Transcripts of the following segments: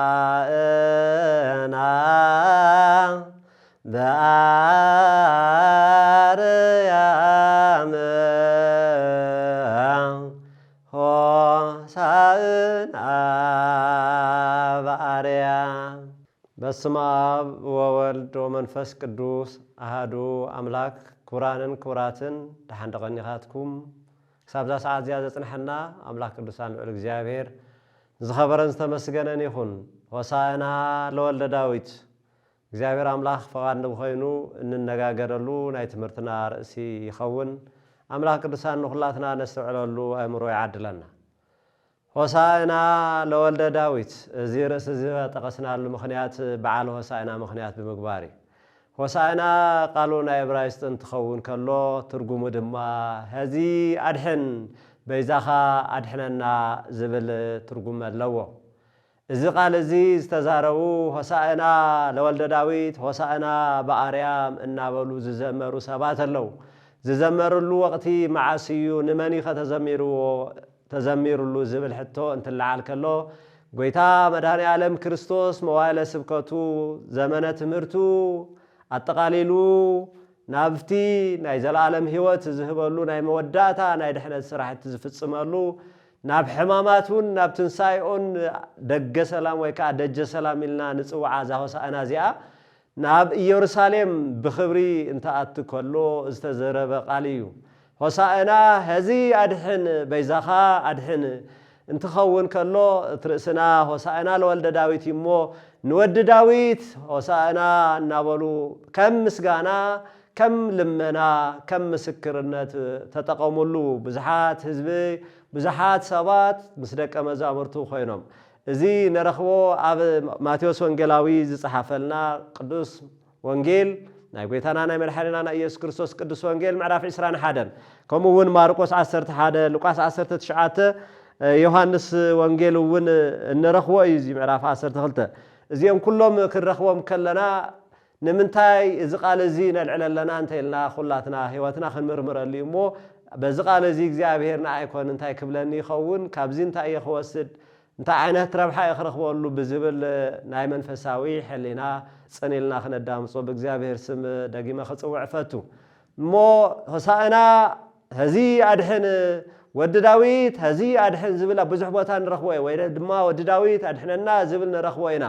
ሆሳዕና በአርያም ሆሳዕና በአርያም። በስመ አብ ወወልድ ወመንፈስ ቅዱስ አሐዱ አምላክ። ክቡራንን ክቡራትን ደሓን ደቐኒኻትኩም ክሳብዛ ሰዓት እዚኣ ዘፅንሐና አምላክ ቅዱሳን ልዑል እግዚአብሔር ዝኸበረን ዝተመስገነን ይኹን። ሆሳዕና ለወልደ ዳዊት። እግዚአብሔር አምላክ ፈቃድ ኮይኑ እንነጋገረሉ ናይ ትምህርትና ርእሲ ይኸውን። አምላክ ቅዱሳን ንኹላትና ነስተውዕለሉ አእምሮ ይዓድለና። ሆሳዕና ለወልደ ዳዊት እዚ ርእሲ ጠቐስናሉ ምክንያት በዓል ሆሳዕና ምክንያት ብምግባር እዩ። ሆሳዕና ቃሉ ናይ ዕብራይስጥ እንትኸውን ከሎ ትርጉሙ ድማ ሕዚ አድሕን በይዛኻ አድሕነና ዝብል ትርጉም ኣለዎ። እዚ ቃል እዚ ዝተዛረቡ ሆሳዕና ለወልደ ዳዊት ሆሳዕና በአርያም እናበሉ ዝዘመሩ ሰባት ኣለው። ዝዘመሩሉ ወቅቲ መዓስ እዩ ንመን ኸ ተዘሚሩሉ ዝብል ሕቶ እንትለዓል ከሎ ጎይታ መድኃኔ ዓለም ክርስቶስ መዋዕለ ስብከቱ ዘመነ ትምህርቱ አጠቃሊሉ ናብቲ ናይ ዘለዓለም ህይወት ዝህበሉ ናይ መወዳእታ ናይ ድሕነት ስራሕቲ ዝፍጽመሉ ናብ ሕማማቱን ናብ ትንሳኤኡን ደገ ሰላም ወይ ከዓ ደጀ ሰላም ኢልና ንጽውዓ ዛ ሆሳዕና እዚኣ ናብ ኢየሩሳሌም ብኽብሪ እንተኣቱ ከሎ ዝተዘረበ ቃል እዩ። ሆሳዕና ሕዚ አድሕን በይዛኻ አድሕን እንትኸውን ከሎ ትርእስና ሆሳዕና ለወልደ ዳዊት እሞ ንወዲ ዳዊት ሆሳዕና እናበሉ ከም ምስጋና ከም ልመና ከም ምስክርነት ተጠቀሙሉ ብዙሓት ህዝቢ ብዙሓት ሰባት ምስ ደቀ መዛሙርቱ ኮይኖም። እዚ ነረኽቦ ኣብ ማቴዎስ ወንጌላዊ ዝፀሓፈልና ቅዱስ ወንጌል ናይ ጎይታና ናይ መድሓኒና ናይ ኢየሱስ ክርስቶስ ቅዱስ ወንጌል ምዕራፍ 21 ከምኡ እውን ማርቆስ 11 ሉቃስ 19 ዮሐንስ ወንጌል እውን እንረኽቦ እዩ። እዚ ምዕራፍ 12 እዚኦም ኩሎም ክንረኽቦም ከለና ንምንታይ እዚ ቃል እዚ ነልዕለለና እንተይልና ኩላትና ህይወትና ክንምርምረሉ እሞ በዚ ቃል እዚ እግዚአብሔር ንዓይኮን እንታይ ክብለኒ ይኸውን ካብዚ እንታይ የኽወስድ እንታይ ዓይነት ረብሓ የኽረኽበሉ ብዝብል ናይ መንፈሳዊ ሕሊና ፀኒልና ክነዳምፆ ብእግዚአብሔር ስም ደጊመ ክፅውዕ ፈቱ እሞ ሆሳዕና ሕዚ አድሕን ወዲ ዳዊት ሕዚ አድሕን ዝብል ኣብ ብዙሕ ቦታ ንረኽቦ ወይ ድማ ወዲ ዳዊት አድሕነና ዝብል ንረኽቦ ኢና።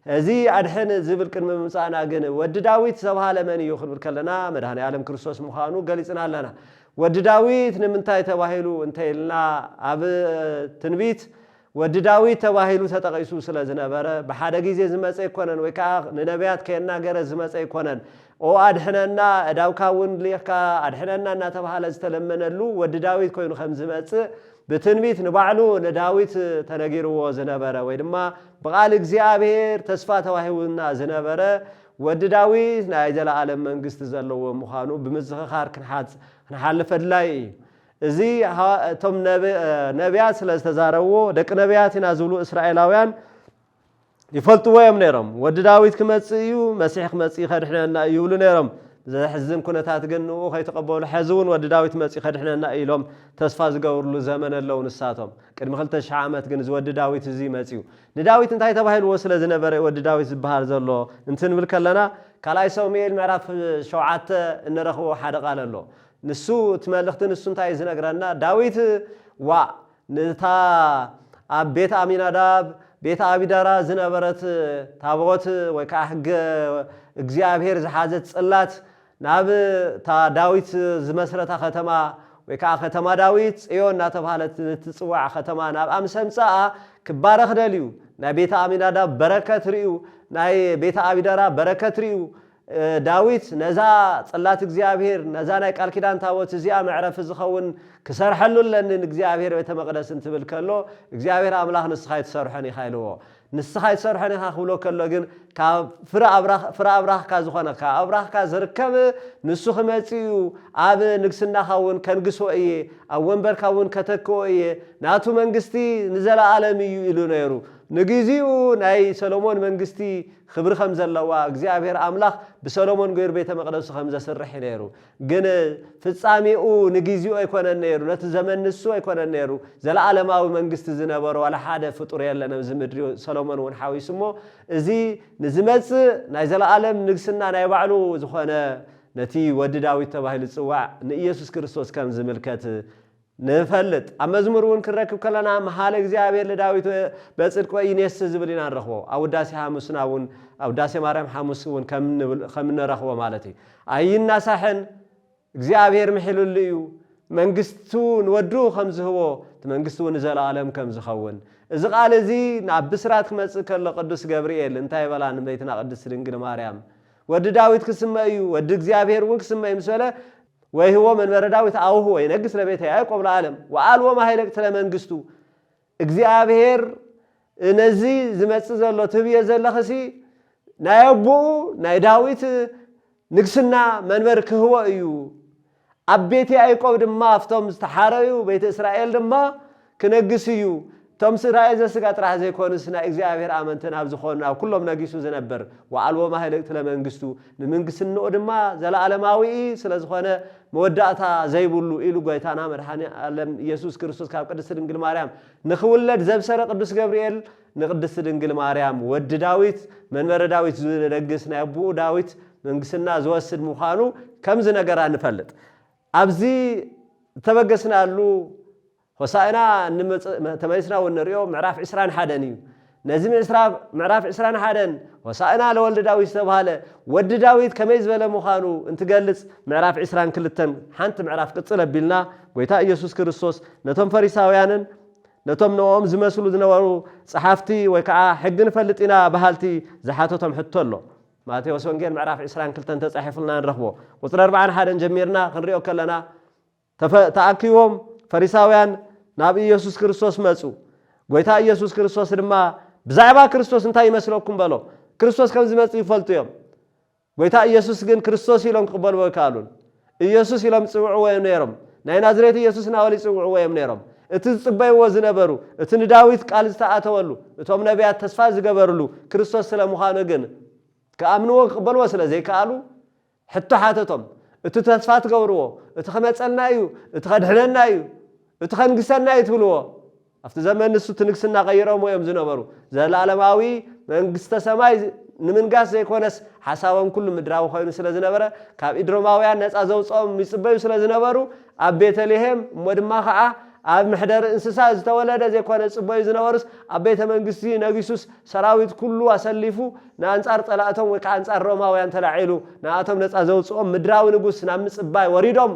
እዚ አድሕን ዝብል ቅድሚ ምምፃእና ግን ወዲ ዳዊት ዝተባሃለ መን እዩ ክንብል ከለና መድኃኔ ዓለም ክርስቶስ ምዃኑ ገሊፅና ኣለና። ወዲ ዳዊት ንምንታይ ተባሂሉ እንተይልና ኣብ ትንቢት ወዲ ዳዊት ተባሂሉ ተጠቂሱ ስለ ዝነበረ ብሓደ ግዜ ዝመፀ ይኮነን ወይ ከዓ ንነቢያት ከየናገረ ዝመፀ ይኮነን። ኦ አድሕነና እዳውካ እውን ልኢኽካ አድሕነና እናተባሃለ ዝተለመነሉ ወዲ ዳዊት ኮይኑ ከም ዝመፅእ ብትንቢት ንባዕሉ ንዳዊት ተነጊርዎ ዝነበረ ወይ ድማ ብቃል እግዚአብሔር ተስፋ ተዋሂቡና ዝነበረ ወዲ ዳዊት ናይ ዘለዓለም መንግስቲ ዘለዎ ምዃኑ ብምዝኽኻር ክንሓልፍ ኣድላይ እዩ። እዚ እቶም ነቢያት ስለ ዝተዛረብዎ ደቂ ነቢያት ኢና ዝብሉ እስራኤላውያን ይፈልጥዎ እዮም ነይሮም። ወዲ ዳዊት ክመፅእ እዩ መሲሕ ክመፅእ ከድሕነና ይብሉ ነይሮም። ዘሕዝን ኩነታት ግን ንኡ ከይተቀበሉ ሕዚ እውን ወዲ ዳዊት መፅእ ከድሕነና ኢሎም ተስፋ ዝገብርሉ ዘመን ኣለው ንሳቶም። ቅድሚ 2000 ዓመት ግን ወዲ ዳዊት እዚ መፅኡ ንዳዊት እንታይ ተባሂልዎ ስለ ዝነበረ ወዲ ዳዊት ዝበሃል ዘሎ እንትንብል ከለና ካልኣይ ሰሙኤል ምዕራፍ 7 እንረኽቦ ሓደ ቃል ኣሎ። ንሱ ትመልእኽቲ ንሱ እንታይ ዝነግረና ዳዊት ዋ ንታ ኣብ ቤት አሚናዳብ ቤት አቢዳራ ዝነበረት ታቦት ወይ ከዓ ሕገ እግዚአብሔር ዝሓዘት ጽላት ናብ ታ ዳዊት ዝመስረታ ከተማ ወይ ከዓ ከተማ ዳዊት ጽዮን እናተባሃለት ትጽዋዕ ከተማ ናብ ኣምሰምፃኣ ክባረኽ ደልዩ ናይ ቤት አሚናዳብ በረከት ርዩ ናይ ቤት አቢዳራ በረከት ርዩ ዳዊት ነዛ ጽላት እግዚአብሔር ነዛ ናይ ቃል ኪዳን ታቦት እዚኣ መዕረፊ ዝኸውን ክሰርሐሉ ለንን እግዚአብሔር ቤተ መቅደስ እንትብል ከሎ እግዚአብሔር አምላኽ ንስኻ ይትሰርሖን ይኻይልዎ ንስኻ ይሰርሐን ኢኻ ክብሎ ከሎ ግን ካብ ፍረ አብራኽካ ዝኾነ ካብ አብራኽካ ዝርከብ ንሱ ክመጽኡ ኣብ ንግስናኻ እውን ከንግሶ እየ ኣብ ወንበርካ እውን ከተክኦ እየ ናቱ መንግስቲ ንዘለዓለም እዩ ኢሉ ነይሩ ንግዚኡ ናይ ሰሎሞን መንግስቲ ክብሪ ከም ዘለዋ እግዚአብሔር አምላኽ ብሰሎሞን ገይሩ ቤተ መቅደሱ ከም ዘስርሕ ነይሩ ግን ፍጻሜኡ ንግዚኡ ኣይኮነን ነይሩ ነቲ ዘመን ንሱ ኣይኮነን ነይሩ ዘለዓለማዊ መንግስቲ ዝነበረ ዋላ ሓደ ፍጡር የለን ኣብዚ ምድሪ ሰሎሞን እውን ሓዊሱሞ እዚ ንዝመጽእ ናይ ዘለዓለም ንግስና ናይ ባዕሉ ዝኾነ ነቲ ወዲ ዳዊት ተባሂሉ ጽዋዕ ንኢየሱስ ክርስቶስ ከም ዝምልከት نفلت أما زمرون كركب كلنا محل እግዚአብሔር ለዳዊት በጽድቅ ወይኔስ ዝብልና ንረኽቦ አው ዳሴ ሐሙስናውን አው ዳሴ ማርያም ሐሙስውን ከምንረኽቦ ማለቴ አይና ሳሕን እግዚአብሔር ምሕሉልዩ መንግስቱን ወዱ ከም ዝህቦ መንግስቱን ዘለዓለም ከም ዝኸውን እዚ ቃል እዚ ናብ ብስራት ክመጽእ ከሎ ቅዱስ ገብርኤል እንታይ በላን ቤትና ቅድስት ድንግል ማርያም ወዲ ዳዊት ክስመዩ ወዲ እግዚአብሔር እውን ክስመይ ምስለ وهو من مرداوت أوه وينقص لبيته يعقوب العالم وعلو ما هيلك تلا منقصتو እግዚአብሔር እነዚህ ዝመጽእ ዘሎ ትብየ ዘለኸሲ ናይ አቡ ናይ ዳዊት ንግስና መንበር ክህቦ እዩ አቤት ያዕቆብ ድማ አፍቶም ዝተሓረዩ ቤተ እስራኤል ድማ ክነግስ እዩ ቶም እስራኤል ዘስጋ ጥራሕ ዘይኮንስ ናይ እግዚአብሔር አመንተን ኣብ ዝኾኑ ኣብ ኩሎም ነጊሱ ዝነበር ወዓልዎ ማህለቅ ተለመንግስቱ ንመንግስንኡ ድማ ዘለዓለማዊ ስለ ዝኾነ መወዳእታ ዘይብሉ ኢሉ ጎይታና መድኃኒ ዓለም ኢየሱስ ክርስቶስ ካብ ቅድስት ድንግል ማርያም ንኽውለድ ዘብሰረ ቅዱስ ገብርኤል ንቅድስት ድንግል ማርያም ወዲ ዳዊት መንበረ ዳዊት ዝደግስ ናይ አቡ ዳዊት መንግስና ዝወስድ ምዃኑ ከምዝ ነገር አንፈልጥ ኣብዚ ተበገስናሉ ሆሳዕና ተመይስና ወንሪዮ ምዕራፍ 21 እዩ ነዚ ምዕራፍ 21 ሆሳዕና ለወልድ ዳዊት ተባሃለ ወዲ ዳዊት ከመይ ዝበለ ምዃኑ እንትገልጽ ምዕራፍ 22 ሓንቲ ምዕራፍ ቅጽል አቢልና ጎይታ ኢየሱስ ክርስቶስ ነቶም ፈሪሳውያንን ነቶም ነኦም ዝመስሉ ዝነበሩ ጸሓፍቲ ወይ ከዓ ሕግን ፈልጢና ባህልቲ ዝሓተቶም ሕቶሎ ማቴዎስ ወንጌል ምዕራፍ 22 ተጻሒፉልና ንረኽቦ ቁጥር 41 ጀሚርና ክንሪኦ ከለና ተኣኪቦም ፈሪሳውያን ናብ ኢየሱስ ክርስቶስ መጹ ጎይታ ኢየሱስ ክርስቶስ ድማ ብዛዕባ ክርስቶስ እንታይ ይመስለኩም በሎ ክርስቶስ ከም ዝመጽ ይፈልጡ እዮም ጎይታ ኢየሱስ ግን ክርስቶስ ኢሎም ክቅበልዎ ይካሉን ኢየሱስ ኢሎም ጽውዕዎ ነይሮም ናይ ናዝሬት ኢየሱስ ናወሊ ጽውዕዎ ነይሮም እቲ ጽበይዎ ዝነበሩ እቲ ንዳዊት ቃል ዝተኣተወሉ እቶም ነቢያት ተስፋ ዝገበርሉ ክርስቶስ ስለምዃኑ ግን ከኣምንዎ ክቅበልዎ ስለዘይከኣሉ ሕቶ ሓተቶም እቲ ተስፋ ትገብርዎ እቲ ከመጸልና እዩ እቲ ከድሕነና እዩ እቲ ከንግሰና ይትብልዎ after ዘመን ንሱ ትንግስና ቀይረው ሞየም ዝነበሩ ዘለዓለማዊ መንግስተ ሰማይ ንምንጋስ ዘይኮነስ ሐሳቦም ኩሉ ምድራዊ ኮይኑ ስለዝነበረ ካብ ኢድሮማውያን ነፃ ዘውጾም ይጽበዩ ስለዝነበሩ ኣብ ቤተልሔም ሞድማ ከዓ ኣብ ምሕደር እንስሳ ዝተወለደ ዘይኮነ ጽበዩ ዝነበሩስ ኣብ ቤተ መንግስቲ ነጊሱስ ሰራዊት ኩሉ አሰሊፉ ናንጻር ጠላእቶም ወይ ካንጻር ሮማውያን ተላዒሉ ናአቶም ነፃ ዘውጾም ምድራዊ ንጉስ ናብ ምጽባይ ወሪዶም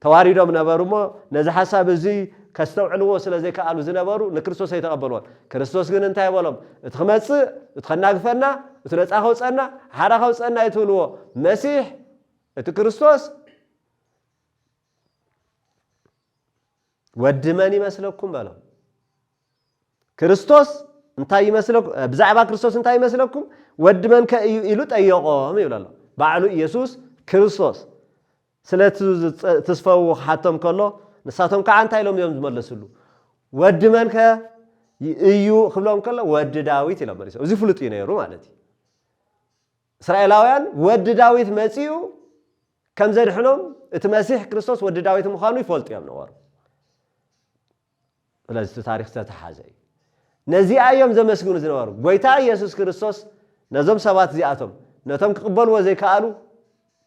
ተዋሪዶም ነበሩሞ ነዚ ሐሳብ እዚ ከስተውዕልዎ ስለዘይከኣሉ ዝነበሩ ንክርስቶስ ኣይተቀበልዎን ክርስቶስ ግን እንታይ በሎም እቲ ክመጽእ እቲ ከናግፈና እቲ ነፃ ከውፀና ሓራ ከውፀና ይትብልዎ መሲሕ እቲ ክርስቶስ ወዲ መን ይመስለኩም በሎም ክርስቶስ እንታይ ይመስለኩም ብዛዕባ ክርስቶስ እንታይ ይመስለኩም ወዲ መን ከእዩ ኢሉ ጠየቆም ይብላል ባዕሉ ኢየሱስ ክርስቶስ ስለቱ ተስፋው ሓቶም ከሎ ንሳቶም ከዓ እንታይ ኢሎም እዮም ዝመለሱሉ ወዲ መን ከእዩ ክብሎም ከሎ ወዲ ዳዊት ኢሎም መልሶም እዚ ፍሉጥ ነይሩ ማለት እዩ እስራኤላውያን ወዲ ዳዊት መጽኡ ከም ዘድሕኖም እቲ መሲሕ ክርስቶስ ወዲ ዳዊት ምዃኑ ይፈልጡ እዮም ነበሩ ስለዚህ ታሪክ ተተሓዘ ነዚኣ እዮም ዘመስግኑ ዝነበሩ ጎይታ ኢየሱስ ክርስቶስ ነዞም ሰባት እዚኣቶም ነቶም ክቅበልዎ ዘይከኣሉ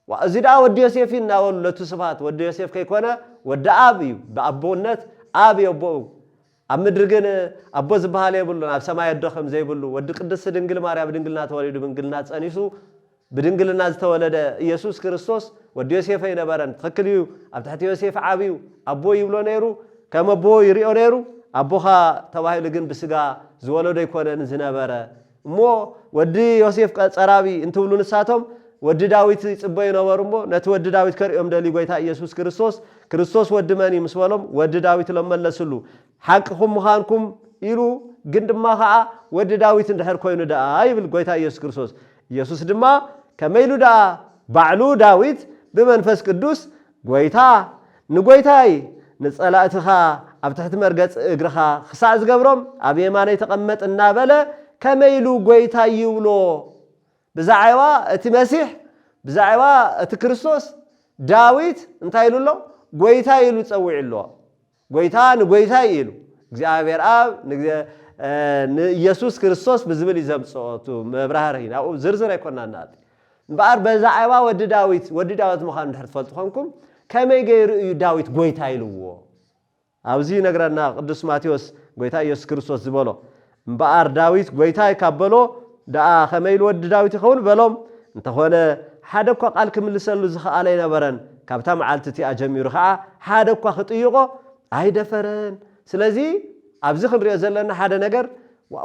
وأزيد أود يوسف ناول لتصفات ود يوسف كيكونه ود أبي بأبونت أبي أبو أمدرجن أبو زبالة يقولون أب سماء الدخم زي يقولون ود قدس دينجل ماريا بدينجل نات وليد بدينجل نات أنيسو بدينجل نات تولد يسوع كريستوس ود يوسف هنا بران تخكليو أب تحت يوسف عبيو أبو يبلون نيرو كم أبو يريو نيرو أبوها تواهي لجن بسجا زوالو يكونه نزنا برا مو ود يوسف كأسرابي أنتوا بلون ساتهم ወዲ ዳዊት ጽበዩ ነበርሞ ነቲ ወዲ ዳዊት ከሪኦም ደሊ ጎይታ ኢየሱስ ክርስቶስ ወዲ መን ይመስሎም ወዲ ዳዊት ለመለስሉ ሐቅኩም ምኻንኩም ኢሉ ግን ድማ ከዓ ወዲ ዳዊት እንድሕር ኮይኑ ደኣ ይብል ጎይታ ኢየሱስ ክርስቶስ ኢየሱስ ድማ ከመይሉ ደኣ ባዕሉ ዳዊት ብመንፈስ ቅዱስ ጎይታ ንጎይታይ ንጸላእትኻ ኣብ ትሕቲ መርገጽ እግርኻ ክሳዕ ዝገብሮም ኣብ የማነይ ተቐመጥ እናበለ ከመይሉ ጎይታ ይብሎ ብዛዕባ እቲ መሲሕ ብዛዕባ እቲ ክርስቶስ ዳዊት እንታይ ኢሉ ኣሎ ጎይታ ኢሉ ፀዊዕ ኣሎ ጎይታ ንጎይታ ኢሉ እግዚአብሔር አብ ንኢየሱስ ክርስቶስ ብዝብል ይዘምጽኦቱ መብራህር ናኡ ዝርዝር አይኮናና እምበኣር በዛዕባ ወዲ ዳዊት ምዃኑ ድሕር ትፈልጡ ኾንኩም ከመይ ገይሩ እዩ ዳዊት ጎይታ ኢልዎ ኣብዚ ነግረና ቅዱስ ማቴዎስ ጎይታ ኢየሱስ ክርስቶስ ዝበሎ እምበኣር ዳዊት ጎይታ ይካበሎ ደኣ ከመይ ወዲ ዳዊት ይኸውን በሎም እንተኾነ ሓደ እኳ ቃል ክምልሰሉ ዝኽኣለ ይነበረን ካብታ መዓልቲ እቲኣ ጀሚሩ ከዓ ሓደ እኳ ክጥይቆ ኣይደፈረን ስለዚ ኣብዚ ክንሪኦ ዘለና ሓደ ነገር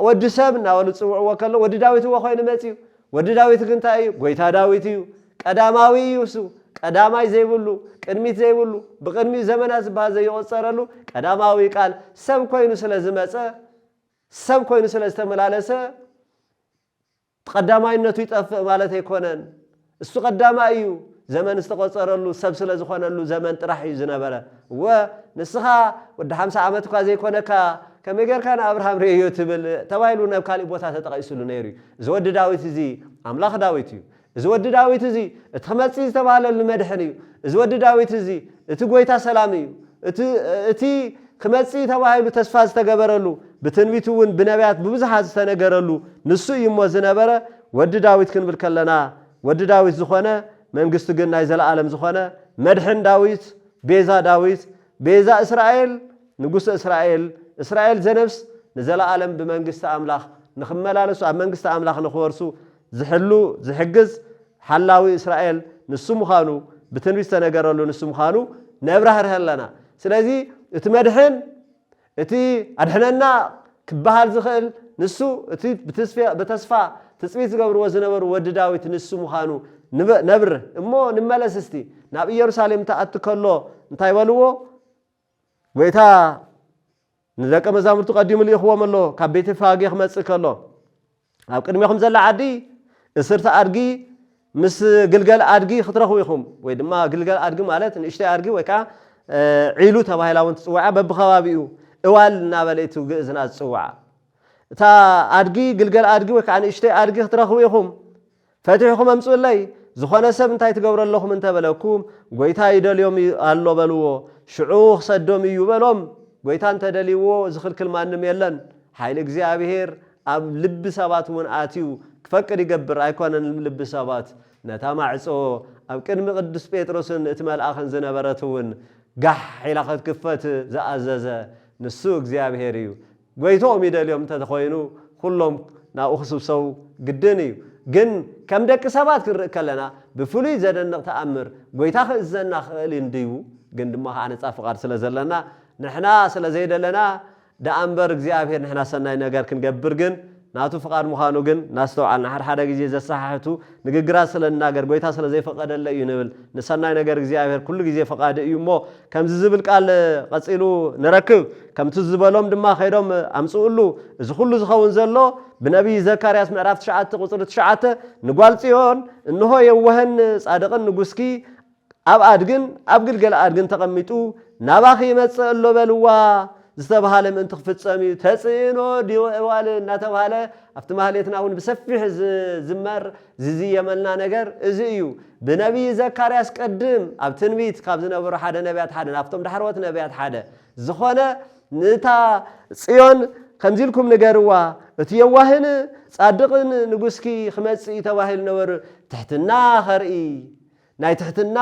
ወዲ ሰብ እናበሉ ጽውዕዎ ከሎ ወዲ ዳዊት እዎ ኮይኑ መጽዩ ወዲ ዳዊት ግን እንታይ እዩ ጎይታ ዳዊት እዩ ቀዳማዊ እዩ እሱ ቀዳማይ ዘይብሉ ቅድሚት ዘይብሉ ብቅድሚ ዘመናት ዝበሃል ዘይቆፀረሉ ቀዳማዊ ቃል ሰብ ኮይኑ ስለ ዝመፀ ሰብ ኮይኑ ስለ ዝተመላለሰ ቀዳማይነቱ ይጠፍእ ማለት ኣይኮነን እሱ ቀዳማይ እዩ ዘመን ዝተቆፀረሉ ሰብ ስለ ዝኾነሉ ዘመን ጥራሕ እዩ ዝነበረ ወንስኻ ወዲ 50 ዓመት እኳ ዘይኮነካ ከመይ ጌርካ ንኣብርሃም ርእዮ ትብል ተባሂሉ ናብ ካልእ ቦታ ተጠቒሱሉ ነይሩ እዚ ወዲ ዳዊት እዚ ኣምላኽ ዳዊት እዩ እዚ ወዲ ዳዊት እዚ እቲ ክመጽእ ዝተባሃለሉ መድሕን እዩ እዚ ወዲ ዳዊት እዚ እቲ ጎይታ ሰላም እዩ እቲ ክመጽእ ተባሂሉ ተስፋ ዝተገበረሉ ብትንቢት እውን ብነቢያት ብብዙሓት ዝተነገረሉ ንሱ እዩ እሞ ዝነበረ ወዲ ዳዊት ክንብል ከለና ወዲ ዳዊት ዝኾነ መንግስቱ ግን ናይ ዘለዓለም ዝኾነ መድሕን ዳዊት ቤዛ እስራኤል ንጉስ እስራኤል ዘነብስ ንዘለዓለም ብመንግስቲ ኣምላኽ ንኽመላለሱ ኣብ መንግስቲ ኣምላኽ ንኽወርሱ ዝሕሉ ዝሕግዝ ሓላዊ እስራኤል ንሱ ምዃኑ ብትንቢት ዝተነገረሉ ንሱ ምዃኑ ነብራህርህ ኣለና ስለዚ እቲ መድሕን እቲ ኣድሕነና ክበሃል ዝኽእል ንሱ እቲ ብተስፋ ትጽቢት ዝገብርዎ ዝነበሩ ወዲ ዳዊት ንሱ ምዃኑ ነብር እሞ ንመለስ እስቲ ናብ ኢየሩሳሌም ተኣቱ ከሎ እንታይ በልዎ ጎይታ ንደቀ መዛሙርቱ ቀዲሙ ልኢኽዎም ኣሎ ካብ ቤተ ፋጌ ክመጽእ ከሎ ኣብ ቅድሚኹም ዘላ ዓዲ እስርተ ኣድጊ ምስ ግልገል ኣድጊ ክትረኽቡ ኢኹም ወይ ድማ ግልገል ኣድጊ ማለት ንእሽተይ ኣድጊ ወይ ከዓ ዒሉ ተባሂላ እውን ትጽዋዓ በብኸባቢኡ እዋል እናበለይቱ ግእዝና ዝጽዋዓ እታ ኣድጊ ግልገል ኣድጊ ወይ ከዓ ንእሽተይ ኣድጊ ክትረኽቡ ኢኹም ፈቲሕኩም ኣምጽኡለይ ዝኾነ ሰብ እንታይ ትገብረለኹም እንተበለኩም ጎይታ ይደልዮም ኣሎ በልዎ ሽዑ ክሰዶም እዩ በሎም ጎይታ እንተደልይዎ ዝኽልክል ማንም የለን ሓይሊ እግዚአብሔር ኣብ ልቢ ሰባት እውን ኣትዩ ክፈቅድ ይገብር ኣይኮነን ልቢ ሰባት ነታ ማዕጾ ኣብ ቅድሚ ቅዱስ ጴጥሮስን እቲ መልኣኽን ዝነበረት እውን ጋሕ ኢላ ክትክፈት ዝኣዘዘ ንሱ እግዚአብሔር እዩ ጎይቶኦም ይደልዮም እንተኾይኑ ኩሎም ናብኡ ክስብሰቡ ግድን እዩ ግን ከም ደቂ ሰባት ክንርኢ ከለና ብፍሉይ ዘደንቕ ተኣምር ጎይታ ክእዘና ክእል እንድዩ ግን ድማ ከዓ ነፃ ፍቃድ ስለ ዘለና ንሕና ስለ ዘይደለና ደኣምበር እግዚአብሔር ንሕና ሰናይ ነገር ክንገብር ግን ናቱ ፍቃድ ምዃኑ ግን ናስተውዓልና ሓደ ግዜ ዘሰሓሕቱ ንግግራት ስለ እናገር ጎይታ ስለ ዘይፈቀደለ እዩ ንብል ንሰናይ ነገር እግዚአብሔር ኩሉ ግዜ ፈቃድ እዩ እሞ ከምዚ ዝብል ቃል ቀፂሉ ንረክብ ከምቲ ዝበሎም ድማ ኸይዶም ኣምጽኡሉ እዚ ኩሉ ዝኸውን ዘሎ ብነቢይ ዘካርያስ ምዕራፍ 9 ቁጽሪ 9 ንጓል ጽዮን እንሆ የዋህን ጻድቕን ንጉስኪ ኣብ ኣድግን ኣብ ግልገል ኣድግን ተቐሚጡ ናባኺ ይመጽእ ኣሎ በልዋ ዝተባሃለ ምእንቲ ክፍጸም እዩ ተጽዕኖ ዲዋል እናተባሃለ ኣብቲ ማህሌትና እውን ብሰፊሕ ዝመር ዝዝየመልና ነገር እዚ እዩ ብነቢይ ዘካርያስ ቀድም ኣብ ትንቢት ካብ ዝነበሩ ሓደ ነቢያት ሓደ ናብቶም ዳሕርወት ነቢያት ሓደ ዝኾነ ንታ ጽዮን ከምዚ ኢልኩም ንገርዋ እቲ የዋህን ጻድቕን ንጉስኪ ክመጽእ ተባሂሉ ነበሩ ትሕትና ኸርኢ ናይ ትሕትና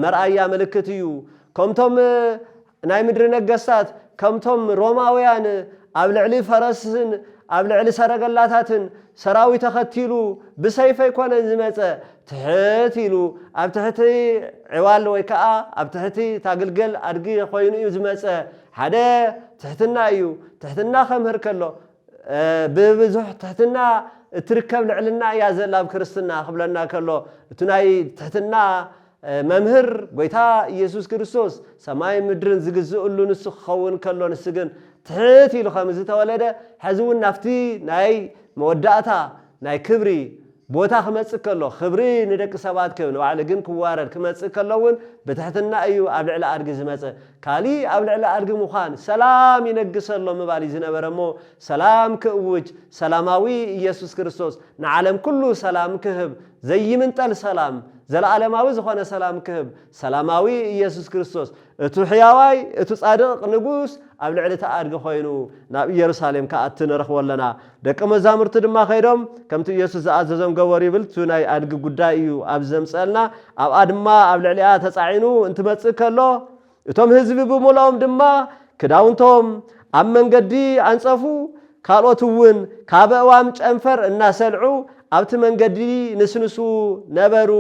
መርኣያ ምልክት እዩ ከምቶም ናይ ምድሪ ነገስታት ከምቶም ሮማውያን ኣብ ልዕሊ ፈረስን ኣብ ልዕሊ ሰረገላታትን ሰራዊት ተኸቲሉ ብሰይፍ ኣይኮነን ዝመጸ ትሕት ኢሉ ኣብ ትሕቲ ዕዋል ወይ ከዓ ኣብ ትሕቲ ታግልገል ኣድጊ ኮይኑ እዩ ዝመጸ ሓደ ትሕትና እዩ ትሕትና ከምህር ከሎ ብብዙሕ ትሕትና እትርከብ ልዕልና እያ ዘላ ኣብ ክርስትና ክብለና ከሎ እቲ ናይ ትሕትና መምህር ጎይታ ኢየሱስ ክርስቶስ ሰማይ ምድርን ዝግዝኡሉ ንሱ ክኸውን ከሎ ንሱ ግን ትሕት ኢሉ ከም ዝተወለደ ሕዚ እውን ናፍቲ ናይ መወዳእታ ናይ ክብሪ ቦታ ክመጽእ ከሎ ክብሪ ንደቂ ሰባት ክብ ንባዕሉ ግን ክዋረድ ክመጽእ ከሎውን ብትሕትና እዩ ኣብ ልዕሊ ኣድጊ ዝመጽእ ካሊእ ኣብ ልዕሊ ኣድጊ ምዃን ሰላም ይነግሰሎ ምባል ዝነበረ እሞ ሰላም ክእውጅ ሰላማዊ ኢየሱስ ክርስቶስ ንዓለም ኩሉ ሰላም ክህብ ዘይምንጠል ሰላም ዘለዓለማዊ ዝኾነ ሰላም ክህብ ሰላማዊ ኢየሱስ ክርስቶስ እቱ ሕያዋይ እቱ ጻድቕ ንጉስ ኣብ ልዕሊ ተኣድጊ ኮይኑ ናብ ኢየሩሳሌም ከኣቲ ንረኽቦ ኣለና ደቂ መዛሙርቲ ድማ ኸይዶም ከምቲ ኢየሱስ ዝኣዘዞም ገበሩ ይብል እቲ ናይ ኣድጊ ጉዳይ እዩ ኣብ ዘምፀልና ኣብኣ ድማ ኣብ ልዕሊኣ ተጻዒኑ እንትመጽእ ከሎ እቶም ህዝቢ ብምልኦም ድማ ክዳውንቶም ኣብ መንገዲ ኣንጸፉ ካልኦት እውን ካብ እዋም ጨንፈር እናሰልዑ ኣብቲ መንገዲ ንስንሱ ነበሩ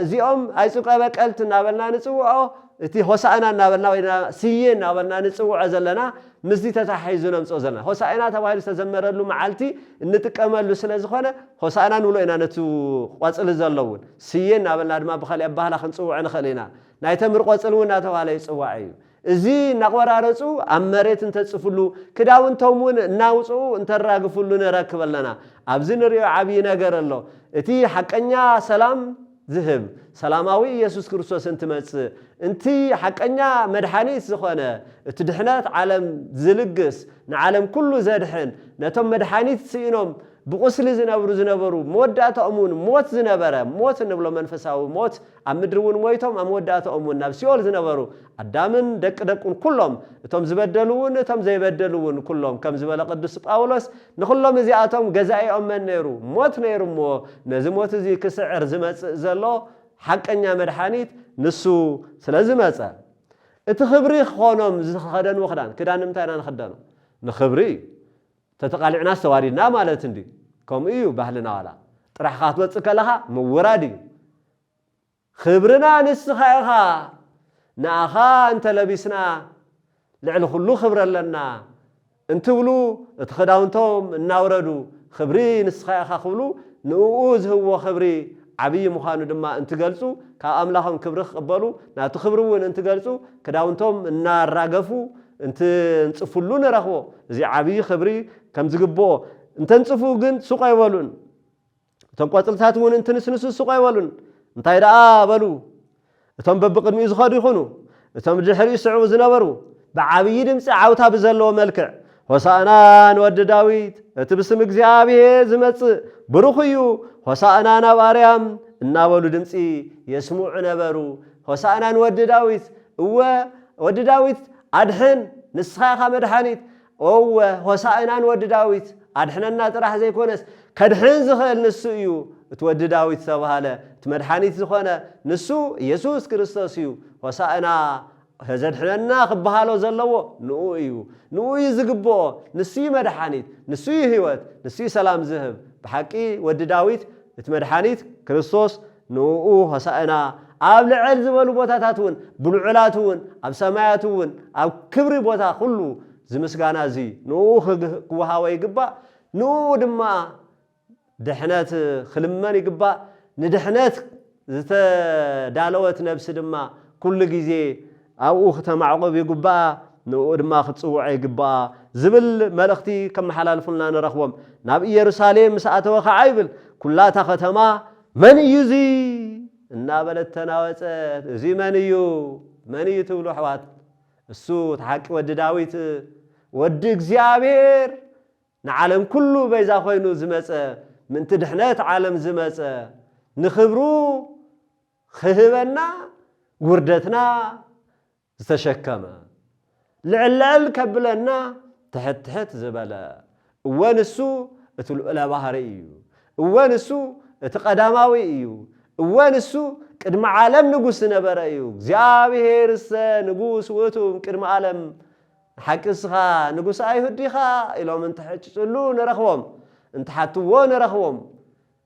እዚኦም ኣይጹቀ በቀልቲ እናበልና ንጽውዖ እቲ ሆሳዕና እናበልና ወይ ስየ እናበልና ንጽውዖ ዘለና ምስዚ ተታሒዙ ነምጾ ዘለና ሆሳዕና ተባሂሉ ዝተዘመረሉ መዓልቲ እንጥቀመሉ ስለ ዝኾነ ሆሳዕና ንብሎ ኢና ነቱ ቆጽሊ ዘለውን ስየ እናበልና ድማ ብኻልእ ባህላ ክንጽውዖ ንኽእል ኢና ናይ ተምር ቆጽሊ እውን እናተባሃለ ይጽዋዕ እዩ እዚ እናቆራረጹ ኣብ መሬት እንተጽፍሉ ክዳውንቶም እውን እናውጽኡ እንተራግፍሉ ንረክብ ኣለና ኣብዚ ንሪኦ ዓብይ ነገር ኣሎ እቲ ሓቀኛ ሰላም ዝህብ ሰላማዊ ኢየሱስ ክርስቶስ እንትመጽእ እንቲ ሓቀኛ መድኃኒት ዝኾነ እቲ ድሕነት ዓለም ዝልግስ ንዓለም ኩሉ ዘድሕን ነቶም መድኃኒት ስኢኖም ብቁስሊ ዝነበሩ መወዳእቶኦም እውን ሞት ዝነበረ ሞት እንብሎ መንፈሳዊ ሞት ኣብ ምድሪ እውን ሞይቶም ኣብ መወዳእቶኦም እውን ናብ ሲኦል ዝነበሩ ኣዳምን ደቅን ኩሎም እቶም ዝበደሉውን እቶም ዘይበደሉውን ኩሎም ከም ዝበለ ቅዱስ ጳውሎስ ንኩሎም እዚኣቶም ገዛኢኦም መን ነይሩ ሞት ነይሩ እሞ ነዚ ሞት እዚ ክስዕር ዝመጽእ ዘሎ ሓቀኛ መድኃኒት ንሱ ስለ ዝመጸ እቲ ክብሪ ክኾኖም ዝኸደንዎ ክዳን ንምንታይ ኢና ንኽደኖ ንክብሪ ተተቃሊዕና ዝተዋዲድና ማለት እንዲ ከምኡ እዩ ባህልና ዋላ ጥራሕካ ክትወፅእ ከለኻ ምውራድ እዩ ክብርና ንስኻ ኢኻ ንኣኻ እንተለቢስና ልዕሊ ኩሉ ክብሪ ኣለና እንትብሉ እቲ ክዳውንቶም እናውረዱ ክብሪ ንስኻ ኢኻ ክብሉ ንኡ ዝህብዎ ክብሪ ዓብይ ምዃኑ ድማ እንትገልጹ ካብ ኣምላኾም ክብሪ ክቕበሉ ናቱ ክብሪ እውን እንትገልጹ ክዳውንቶም እናራገፉ እንጽፍሉ ንረኽቦ እዚ ዓብይ ክብሪ ከም ዝግብኦ እንተንጽፉ ግን ሱቕ ኣይበሉን እቶም ቆጽልታት እውን እንትንስንሱ ሱቕ ኣይበሉን እንታይ ደኣ በሉ እቶም በብቅድሚኡ ዝኸዱ ይኹኑ እቶም ድሕሪኡ ስዕቡ ዝነበሩ ብዓብይ ድምፂ ዓውታ ብዘለዎ መልክዕ ሆሳዕና ንወዲ ዳዊት እቲ ብስም እግዚኣብሔር ዝመጽእ ብሩኽ እዩ ሆሳዕና ናብ ኣርያም እናበሉ ድምፂ የስምዑ ነበሩ ሆሳዕና ንወዲ ዳዊት እወ ወዲ ዳዊት ኣድሕን ንስኻ ኢኻ መድኃኒት እወ ሆሳዕና ንወዲ ዳዊት ኣድሕነና ጥራሕ ዘይኮነስ ከድሕን ዝኽእል ንሱ እዩ እቲ ወዲ ዳዊት ተባሃለ እቲ መድኃኒት ዝኾነ ንሱ ኢየሱስ ክርስቶስ እዩ ሆሳዕና ዘድሕነና ክበሃሎ ዘለዎ ንኡ እዩ ዝግብኦ ንሱ እዩ መድኃኒት ንሱ እዩ ህይወት ንሱ እዩ ሰላም ዝህብ ብሓቂ ወዲ ዳዊት እቲ መድኃኒት ክርስቶስ ንኡ ሆሳዕና ኣብ ልዕል ዝበሉ ቦታታት እውን ብልዑላት እውን ኣብ ሰማያት እውን ኣብ ክብሪ ቦታ ኩሉ ዝምስጋና እዚ ንኡ ክወሃቦ ይግባእ ንኡ ድማ ድሕነት ክልመን ይግባእ ንድሕነት ዝተዳለወት ነብሲ ድማ ኩሉ ግዜ ኣብኡ ከተማዕቆብ ይግባእ ንኡ ድማ ክጽውዖ ይግባእ ዝብል መልእኽቲ ከመሓላልፉልና ንረኽቦም ናብ ኢየሩሳሌም ምስ ኣተወ ከዓ ይብል ኩላታ ከተማ መን እዩ እዚ እናበለት ተናወፀት እዚ መን እዩ ትብሉ ኣሕዋት እሱ ተሓቂ ወዲ ዳዊት ወዲ እግዚኣብሔር ንዓለም ኩሉ ቤዛ ኮይኑ ዝመጸ ምንቲ ድሕነት ዓለም ዝመጸ ንክብሩ ክህበና ውርደትና ዝተሸከመ ልዕልዕል ከብለና ትሕትሕት ዝበለ እወ ንሱ እቲ ልዑለ ባህሪ እዩ እወ ንሱ እቲ ቀዳማዊ እዩ እወ ንሱ ቅድሚ ዓለም ንጉስ ነበረ እዩ እግዚኣብሔርሰ ንጉስ ውእቱ ቅድሚ ዓለም ሓቂስኻ ንጉስ ኣይሁድ ኢኻ ኢሎም እንትሕጭጭሉ ንረኽቦም እንትሓትዎ ንረኽቦም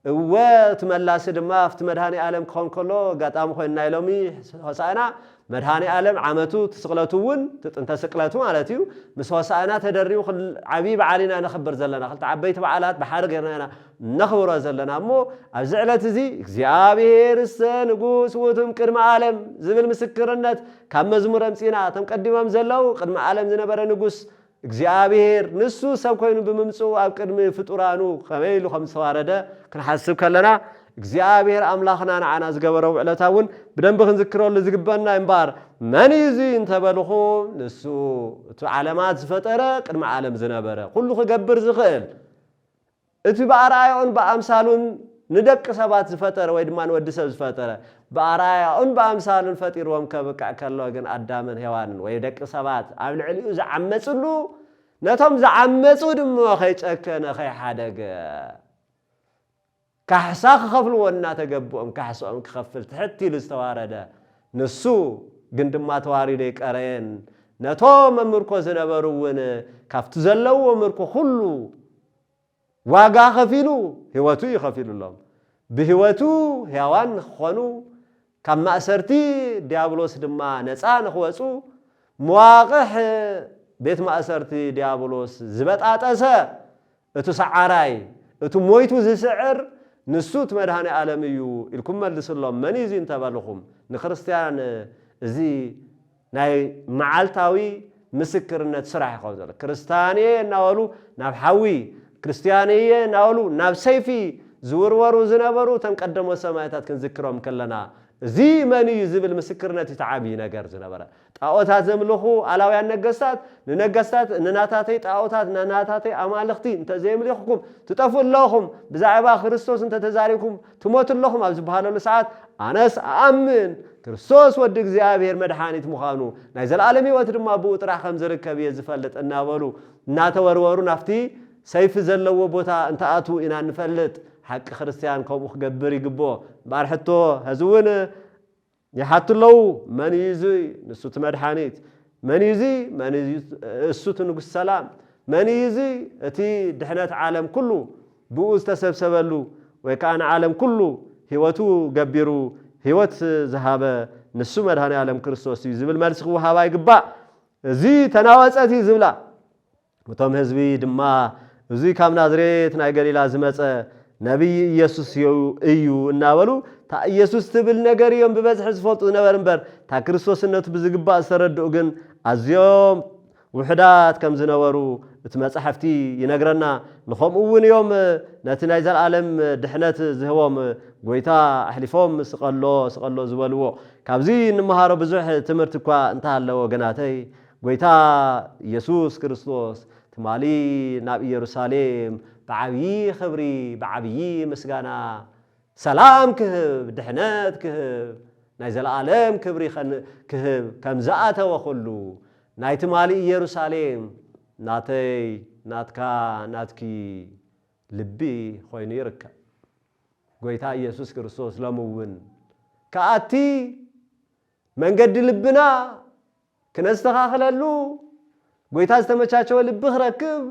وتملاس دما في مدهاني عالم كون كله قطام خوين نايلومي هوسانا مدهاني عالم عمتو تسقلتون انت سقلتو معناتيو مس هوسانا تدريو عبيب علينا نخبر زلنا خلت عبيت بعالات بحرق هنا نخبر زلنا مو ابزعلت زي እግዚአብሔር ንጉስ ወቱም ቅድመ ዓለም ዝብል ምስክርነት ካብ መዝሙር አምጺና ተምቀድመም ዘለው ቅድመ ዓለም ዝነበረ ንጉስ እግዚአብሔር ንሱ ሰብ ኮይኑ በመምጽኡ ኣብ ቅድመ ፍጡራኑ ከመይሉ ከም ተዋረደ ክንሐስብ ከለና እግዚአብሔር አምላኽና ንዓና ዝገበረው ዕለታውን በደንብ ክንዝክረሉ ዝግበና እምባር መን ይዚ እንተበልኹ ንሱ እቲ ዓለማት ዝፈጠረ ቅድመ ዓለም ዝነበረ ኩሉ ክገብር ዝኽእል እቲ በአርአያውን በአምሳሉን ندق سبات زفتر ويدمان ودسب زفتر بأرايا أن بأمثال فتير ومكبك كله جن أدامن هوان ويدق سبات عمل عليه زعمتسلو نتهم زعمتسو دم خيج أكن خي حدق كحساخ خفل ونا تجبؤم كحسوم كخفل تحتي الاستوارده نسو جندم ما تواري لك أرين نتهم مركز نبرون كفت زلوا مركو خلو واقع خفيلو هواتو يخفيلو لهم بهواتو هوان خونو كما أسرتي ديابلوس دما نسان خواسو مواقح بيت ما أسرتي ديابلوس زبط آتاسا اتو سعراي اتو مويتو زي سعر نسوت مدهاني عالميو الكم ملس الله منيزي انتبالخم نخرستيان زي ناي معالتاوي مسكرنة سرح خوزل كريستاني ناولو نابحاوي كريستيانية ناولو ناب سيفي زورورو زنابرو تنقدمو سمايتات كنذكرهم كلنا زي مني زبل مسكرنا تتعابي نجار زنابرا تاوتات زملخو علاويان ننقستات نناتاتي تاوتات نناتاتي أمالختي انت زي مليخكم تطفوا اللهم بزعبا خريستوس انت تزاريكم تموت اللهم أبزبهان الساعات أناس أمن كريستوس ودك زيابير مدحاني تمخانو نايزل عالمي وترما بوطرح خمزرك كبير زفلت النابلو ناتورورو نفتي سيف زلوا بوتا انت اتو إنا نفلت حق خريستيان كوم خجبر يجبو بارحتو هزون يحط له من يزي نسوت مدحانيت من يزي السوت نقول السلام من يزي اتي دحنات عالم كله بوز تسبسبلو وكان عالم كله هوتو جبرو هوت ذهب نسو مدحاني عالم كريستوس يزبل مالسخو هواي يجبا زي تناوصاتي زبلا وتم حزبي دما زي كام نازريت ناي غليلا زمص نبي يسوس يو እናበሉ ታ ኢየሱስ ትብል ነገር ይም በበዝሕ ዝፈልጡ ነበርንበር ታ ክርስቶስነቱ ብዝግባ ሰረድኡ ግን አዝዮም ውሕዳት ከም ዝነበሩ እቲ መጽሐፍቲ ይነግረና ንኸምኡውን እዮም ነቲ ናይ ዘለዓለም ድሕነት ዝህቦም ጎይታ ኣሕሊፎም ስቀሎ ዝበልዎ ካብዚ ንመሃሮ ብዙሕ ትምህርቲ እኳ እንተሃለዎ ገናተይ ጎይታ ኢየሱስ ክርስቶስ تمالي ناب يروساليم بعبي خبري بعبي مسجانا سلام كهب دحنات كهب نايزل عالم كبري كهب كم زاته وخلو ناي تمالي يروساليم ناتي ناتكا ناتكي لبي خويني ركا قويتا يسوس كريستوس لمون كاتي من قد لبنا كنستخاخللو قويتا استمچاچو لبخ ركب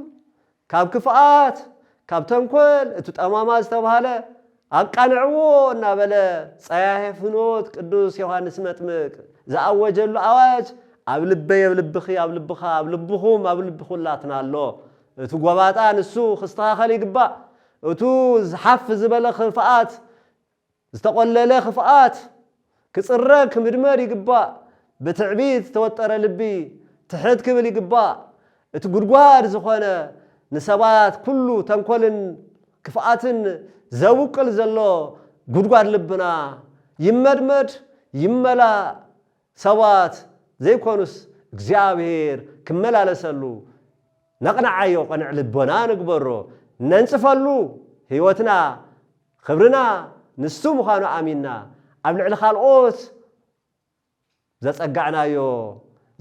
كاب كفات كاب تنكل اتو تماما استبهاله اقانعو እና በለ ጻያህ ፍኖት ቅዱስ ዮሐንስ መጥምቅ ዘአወጀሉ አዋጅ አብልብኹም አብልብኹላትናሎ እቱ ጎባጣን እሱ ክስተኻኸል ይግባ እቱ ዝሐፍ ዝበለ خفات ዝተቆለለ خفات ክጽረክ ምድመር ይግባ በትዕቢት ተወጠረ ልቢ تحت كبل يقبا تقرقوار زخوانا نسبات كله تنكولن كفاءاتن زوقل زلو قرقوار لبنا يمدمد يملا سوات زي كونس እግዚአብሔር كملالسلو نقنعيو قنع لبنا نقبرو ننصفلو ህይወትና خبرنا نسو مخانو آميننا قبل على خالقوت زتصقعنايو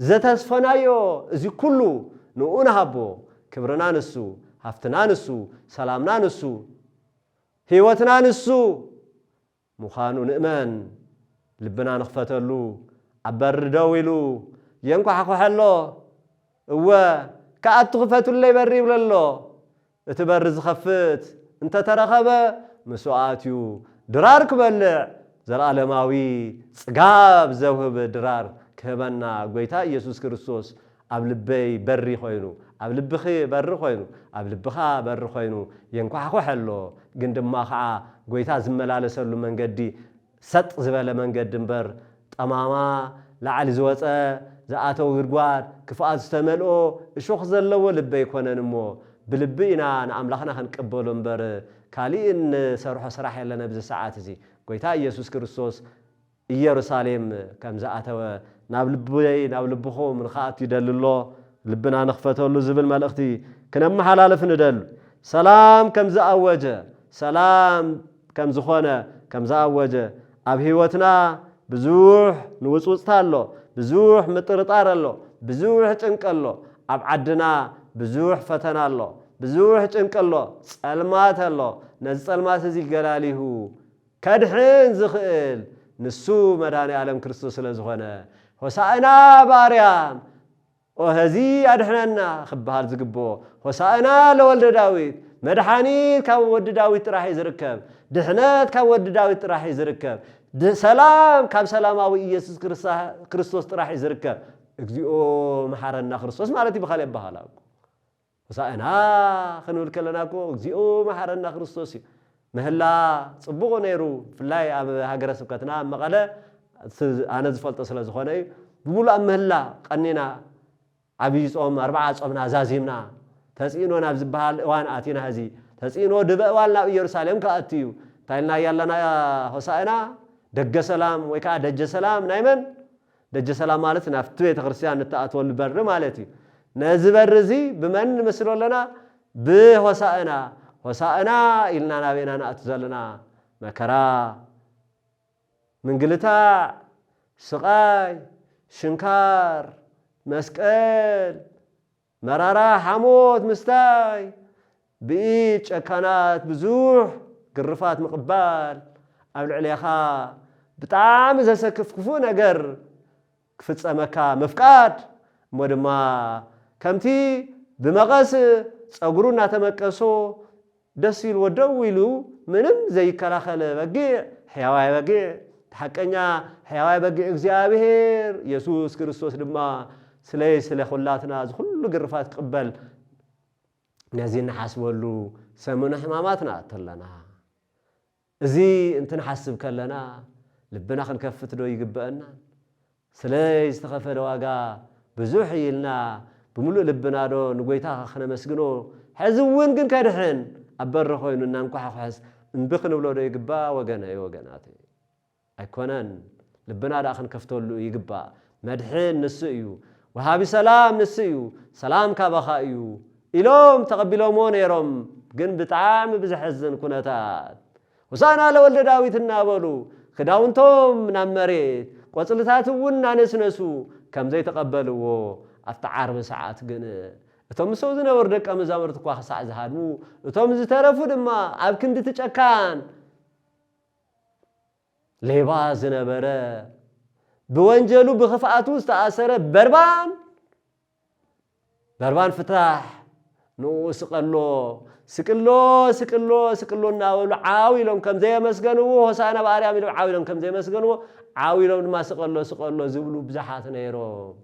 زتسفنايو ازي كله نؤنا هبو كبرنا نسو هفتنا نسو سلامنا نسو هيوتنا نسو مخانو نؤمن لبنا نخفتلو عبر دويلو ينكو حقو حلو هو كأتو خفتو اللي بري بلالو اتبرز خفت انت ترخبه مسواتيو درار كبلع زرالماوي صقاب زوهب درار كهبنا غويتا يسوع كريستوس أبلبي بري خوينو أبلبخي بري خوينو أبلبخا بري خوينو ينكحكو حلو قندما خا غويتا زملالسلو منقدي ست زباله منقد دنبر طماما لعل زوصه زاتو غرغواد كفاز استملو اشوخ زلو لبي يكوننمو بلبينا ناملاخنا خنقبلو انبر كالين سرحو سراح يلنا بز ساعات زي غويتا يسوع كريستوس يروساليم كم زاتو نابلبخو من خاط يدللو لبنا نخفتولو زبل ملختي كنم حلالف ندل سلام كم زاوجه سلام كم زخونه كم زاوجه أب هيوتنا بزوح نوصوصتالو بزوح مطرطارالو بزوح چنقالو أب عدنا بزوح فتنالو بزوح چنقالو صلماتالو نز صلمات زي جلاليهو كدحين زخيل نسو مداني عالم كريستوس لزخونه وسائنا باريام وهزي أدحننا خبهال زقبو وسائنا لولد داويد مدحانيت كان ود داويد راح يزركب دحنات كان ود داويد راح يزركب سلام كم سلاماوي يسوع كريستوس راح يزركب اكزيو محرنا كريستوس مالتي بخالي بحالا وسائنا خنول كلناكو اكزيو محرنا كريستوس مهلا صبغو نيرو فلاي هاجر سبكتنا مقاله انا زفلط سلازخونه بقول مهلا قنينا عبي صوم 4 صومنا زازيمنا تسينونا بزبال وان اتينا هذه تسينو دبوالنا يروسالم كاتيو تايلنا يالنا هوسائنا دج سلام ويكا دج سلام نايمن دج سلام مالت نافت بيت ክርስቲያን نتاعتول بر مالتي نزبرزي بمن مسلو لنا بهوسائنا هوسائنا إلنا نابينا ناتزلنا مكرا منقلتا سقاي شنكار مسكال مرارا حمود مستاي بيج أكانات بزوح قرفات مقبال أبل عليها بطعام إذا سكفكفو نقر كفت أمكا مفقاد مودما كمتي بمغاس أقرونا تمكسو دسيل ودويلو منم زي كلاخل بقيع حيواي بقيع تحكينا حيواي بقيع اغزيابير يسوع كريستوس لما سلي سلي خلاتنا كل قرفات قبل نازين نحاسبولو سمونا حماماتنا تلنا ازي انت نحسب كلنا لبنا خنكفت دو يقبأنا سلي استخفى دواقا بزوحي لنا بملو لبنا دو نقويتا خنا مسقنو حزوين قن كادحين أبر خوينو نانكوحا خحس نبخن بلو دو يقبأ وقنا يوقناتي أيكونان لبنا دا خنكفتولو يقبأ مدحين نسئيو وهابي سلام نسئيو سلام كابخائيو إلوم تقبلوا مونيرهم قن بتعام بزحزن كنتات وسانا لولد داويت النابلو خداونتهم نمريت قصلتاتونا نسنسو كم زي تقبلوا أفتعار بساعات قن اتم سوزنا وردك أمزامر تقوى ساعة زهادمو اتم زترفو دما عبكن دي تشكان ليباز نبرا بوانجلو بخفاءاتو استأثر بربان فتح نو سقلو ناولو عاويلهم كم زي مسجنو حسانا باريام يلو عاويلهم كم زي مسجنو عاويلهم ما سقلو زبلو بزحات نيرو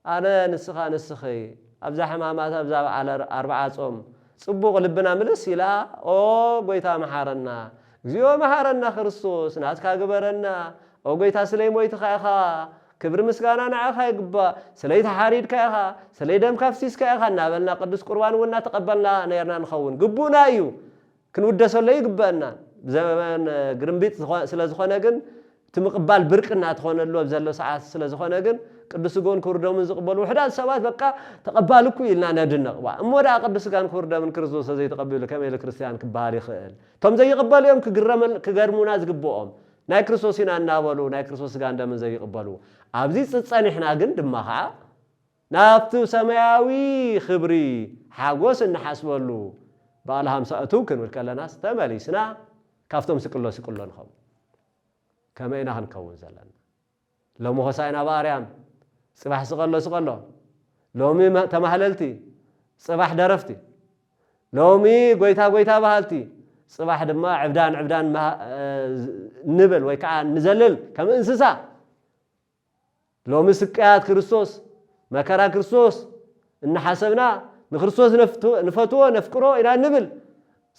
أنا نسخي أبزح مامات أبزح على 4 صوم صبوق لبنا ملس يلا أو قويتا محارنا زيو محارنا خريستوس ناتكا قبرنا أو قويتا سليم ويتخايخا كبر مسكانا نعخا يقبا سليت حاريد كايخا سليدم كافسيس كايخا نابلنا قدس قربان ونا تقبلنا نيرنا نخون قبونا ايو كنودسو لي يقبانا بزمان قرنبيت سلازخونا قن تمقبال برقنا تخونا لو بزلو ساعات سلازخونا قن قدس قون كوردو من زقبلو وحدات سوات بقى تقبالكو يلنا نادن نقبا امودا قدس قان كوردو من كريستوس زي تقبلو كما يلي كريستيان كبالي خيل توم زي يقبل يوم كغرمونا زقبوهم ناي كريستوسينا نابلو ناي كريستوس قان دم زي يقبلو أبزي تصانيحنا قن دمها نافتو سماوي خبري حاقوس نحاسبولو بالهم سأتو كنو الكالناس تمالي سنا كافتهم سقلو نخو كما إنا هنكون زلنا لو مخسائنا باريام صباح سقلو لومي تمهللتي صباح درفتي لومي قويتا بهالتي صباح دما عبدان ما نبل ويكع نزلل كم انسسا لو مسكات كريستوس مكرا كريستوس ان حسبنا نخريستوس نفتو نفكرو الى نبل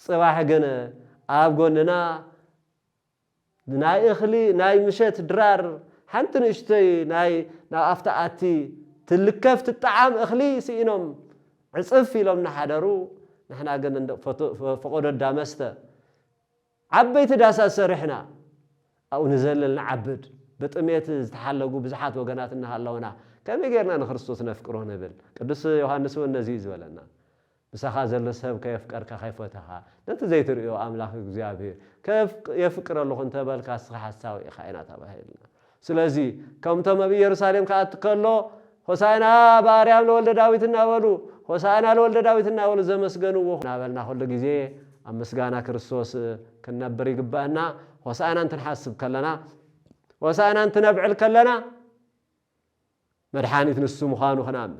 صباح جن اب غننا ناي اخلي ناي مشت درار حنت نشتي ناي افتاتي تلكفت الطعام اخلي سينهم عصف لهم نحدرو نحنا جن فقود دامسته عبيت داسا سرحنا او نزلل نعبد بطميت تحلقوا بزحات وغناتنا هالونا كم يغيرنا نخريستوس نفكرو نبل قدس يوحنس ونزي زبلنا بسخا زل سب كيف قرك خيفتها انت زي تريو املاك እግዚአብሔር كيف يفكر له انت بالكاس حساو خاينا تبهلنا ስለዚህ ከምተ መብ ኢየሩሳሌም ካትከሎ ሆሳዕና በአርያም ለወልደ ዳዊትና በሉ ሆሳዕና ለወልደ ዳዊትና በሉ ዘመስገኑዎ ናበልና ሁሉ ጊዜ አመስጋና ክርስቶስ ከነበር ይግባና ሆሳዕናን ተሐስብ ከለና ሆሳዕናን ተነብዕል ከለና መድኃኒት ንሱ ምዃኑ ኸናም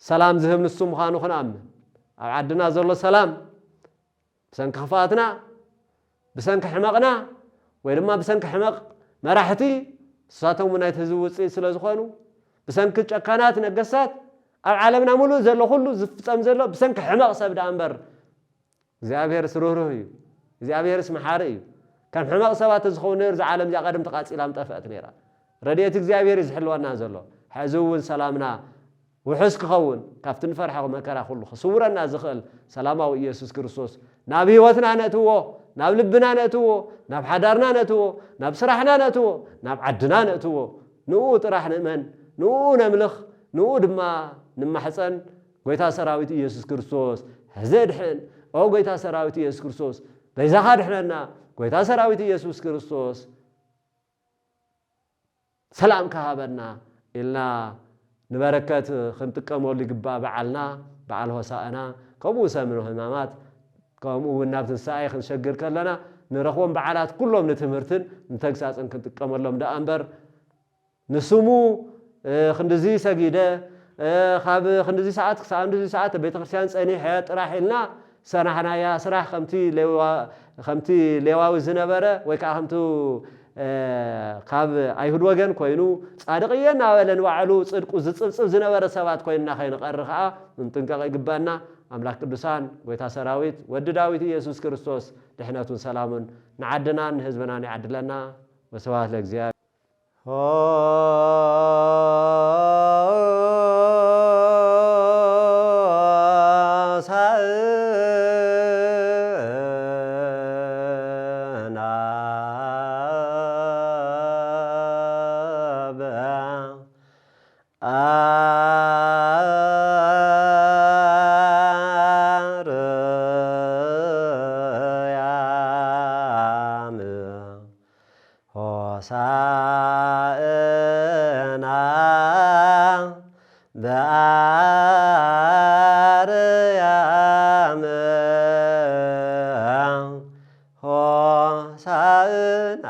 ሰላም ዝህብ ንሱ ምዃኑ ኸናም ኣብ ዓድና ዘሎ ሰላም ብሰንኪ ክፋትና ብሰንኪ ሕመቕና ወይ ድማ ብሰንኪ ሕመቕ መራሕቲ ሳቶም ናይት ህዝብ ውፅኢት ስለ ዝኾኑ ብሰንኪ ጨካናት ነገሳት ኣብ ዓለምና ሙሉ ዘሎ ሁሉ ዝፍጸም ዘሎ ብሰንኪ ሕመቕ ሰብ ዳ እምበር እግዚአብሔር ስሩሩህ እዩ እግዚአብሔር ስምሓሪ እዩ ከም ሕመቕ ሰባት ዝኸውን ነር ዝዓለም ዚኣ ቀደም ተቃጺላ ምጠፍአት ነይራ ረድኤት እግዚአብሔር ይዝሕልወና ዘሎ ሕዝውን ሰላምና وحس كخون كافتن فرحه ومكره كله صورنا زخل سلامه ኢየሱስ ክርስቶስ ናብ ህይወትና ነትዎ ናብ ልብና ነትዎ ናብ ሓዳርና ነትዎ ናብ ስራሕና ነትዎ ናብ ዓድና ነትዎ ንኡ ጥራሕ ንእመን ንኡ ነምልኽ ንኡ ድማ ንማሕፀን ጎይታ ሰራዊት ኢየሱስ ክርስቶስ ህዘድሕን ኦ ጎይታ ሰራዊት ኢየሱስ ክርስቶስ በዛኻ ድሕነና ጎይታ ሰራዊት ኢየሱስ ክርስቶስ ሰላም ከሃበና ኢልና نبركات خنتقموا اللي قبا بعلنا بعل هوساءنا كمو سمنو همامات كمو النابت الساعي خنشقر كلنا نرخوهم بعلات كلهم نتمرتن نتقساس ان خنتقموا لهم دا انبر نسمو خندزي سجيده خاب خندزي ساعات خندزي ساعات بيت ክርስቲያን ጸኒ حيات راحلنا سنحنا يا سراح خمتي لواوي ዝነበረ ወይ ከዓ خمتو ካብ አይሁድ ወገን ኮይኑ ጻድቅየና ወለን ዋዕሉ ጽድቁ ዝጽብጽብ ዝነበረ ሰባት ኮይና ኸይንቀር ከዓ እንጥንቀቕ ይግባና አምላክ ቅዱሳን ጎይታ ሰራዊት ወድ ዳዊት ኢየሱስ ክርስቶስ ድሕነቱን ሰላሙን ንዓድናን ህዝብናን ይዓድለና ወስብሐት ለእግዚአብሔር ሆሳዕና በአርያም ሆሳዕና